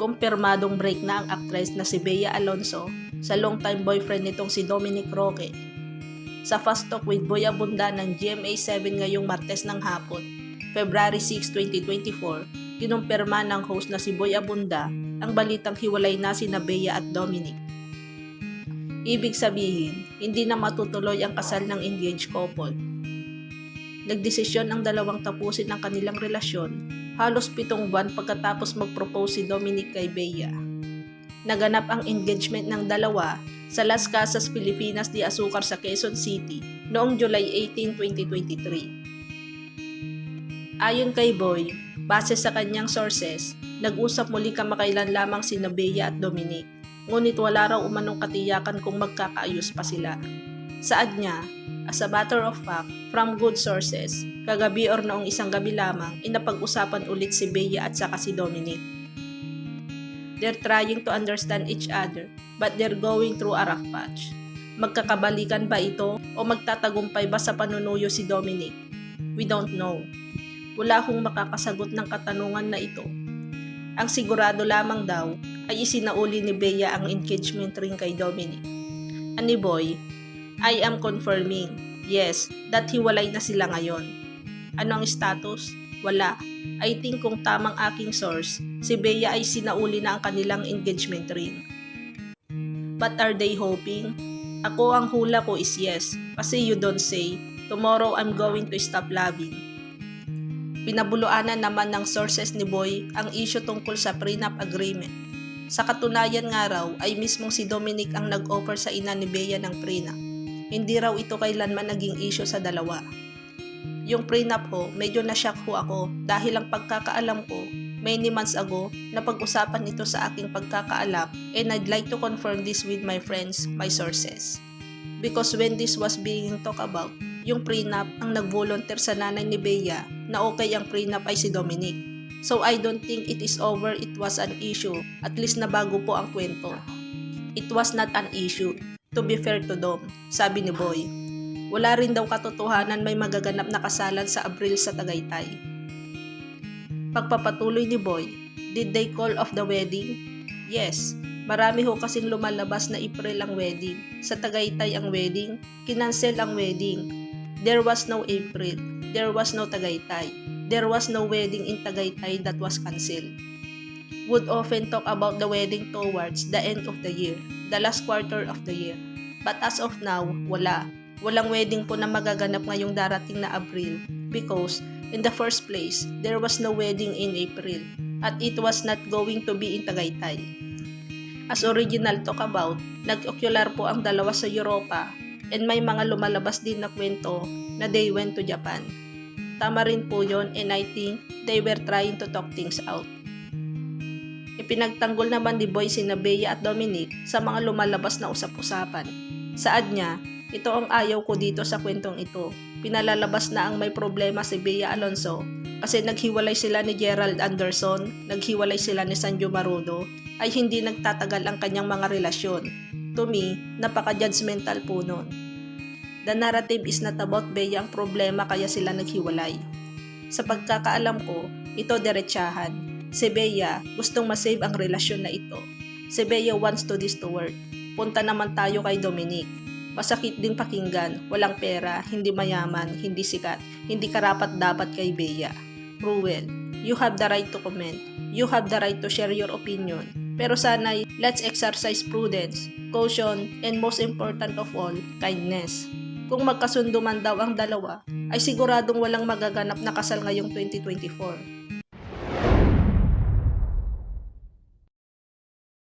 kumpirmadong break na ang aktres na si Bea Alonzo sa long-time boyfriend nitong si Dominic Roque. Sa Fast Talk with Boy Abunda ng GMA7 ngayong Martes ng hapon, February 6, 2024, kinumpirma ng host na si Boy Abunda ang balitang hiwalay na sina Bea at Dominic. Ibig sabihin, hindi na matutuloy ang kasal ng engaged couple. Nagdesisyon ang dalawang tapusin ang kanilang relasyon halos 7 buwan pagkatapos mag-propose si Dominic kay Bea. Naganap ang engagement ng dalawa sa Las Casas, Pilipinas de Azucar sa Quezon City noong July 18, 2023. Ayon kay Boy, base sa kanyang sources, nag-usap muli kamakailan lamang sina Bea at Dominic, ngunit wala raw umanong katiyakan kung magkakaayos pa sila. Saad niya, as a matter of fact, from good sources, kagabi or noong isang gabi lamang, inapag-usapan ulit si Bea at saka si Dominic. They're trying to understand each other, but they're going through a rough patch. Magkakabalikan ba ito o magtatagumpay ba sa panunuyo si Dominic? We don't know. Wala akong makakasagot ng katanungan na ito. Ang sigurado lamang daw ay isinauli ni Bea ang engagement ring kay Dominic. Ani Boy, I am confirming, yes, that hiwalay na sila ngayon. Ano ang status? Wala. I think kung tamang aking source, si Bea ay sinauli na ang kanilang engagement ring. But are they hoping? Ako ang hula ko is yes, kasi you don't say, tomorrow I'm going to stop loving. Pinabuluanan naman ng sources ni Boy ang issue tungkol sa prenup agreement. Sa katunayan nga raw ay mismong si Dominic ang nag-offer sa ina ni Bea ng prenup. Hindi raw ito kailanman naging issue sa dalawa. Yung prenup ho, medyo na-shock ho ako dahil ang pagkakaalam ko, many months ago, napag-usapan ito sa aking pagkakaalam and I'd like to confirm this with my friends, my sources. Because when this was being talked about, yung prenup ang nag-volunteer sa nanay ni Bea na okay ang prenup ay si Dominic. So I don't think it is over, it was an issue, at least na bago po ang kwento. It was not an issue. To be fair to Dom, sabi ni Boy. Wala rin daw katotohanan may magaganap na kasalan sa Abril sa Tagaytay. Pagpapatuloy ni Boy, did they call off the wedding? Yes, marami ho kasing lumalabas na April ang wedding. Sa Tagaytay ang wedding, kinansel ang wedding. There was no April, there was no Tagaytay. There was no wedding in Tagaytay that was cancelled. Would often talk about the wedding towards the end of the year, the last quarter of the year. But as of now, wala. Walang wedding po na magaganap ngayong darating na April because in the first place, there was no wedding in April at it was not going to be in Tagaytay. As original talk about, nag-ocular po ang dalawa sa Europa and may mga lumalabas din na kwento na they went to Japan. Tama rin po yon and I think they were trying to talk things out. Ipinagtanggol naman ni Boy sina Bea at Dominic sa mga lumalabas na usap-usapan. Saad niya, ito ang ayaw ko dito sa kwentong ito. Pinalalabas na ang may problema si Bea Alonzo kasi naghiwalay sila ni Gerald Anderson, naghiwalay sila ni Sanjo Marudo, ay hindi nagtatagal ang kanyang mga relasyon. To me, napaka-judgmental po nun. The narrative is not about Bea ang problema kaya sila naghiwalay. Sa pagkakaalam ko, ito diretsahan. Si Bea gustong masave ang relasyon na ito. Si Bea wants to this to work. Punta naman tayo kay Dominic. Masakit ding pakinggan, walang pera, hindi mayaman, hindi sikat, hindi karapat-dapat kay Bea. Ruel, you have the right to comment. You have the right to share your opinion. Pero sana'y let's exercise prudence, caution, and most important of all, kindness. Kung magkasundo man daw ang dalawa, ay siguradong walang magaganap na kasal ngayong 2024.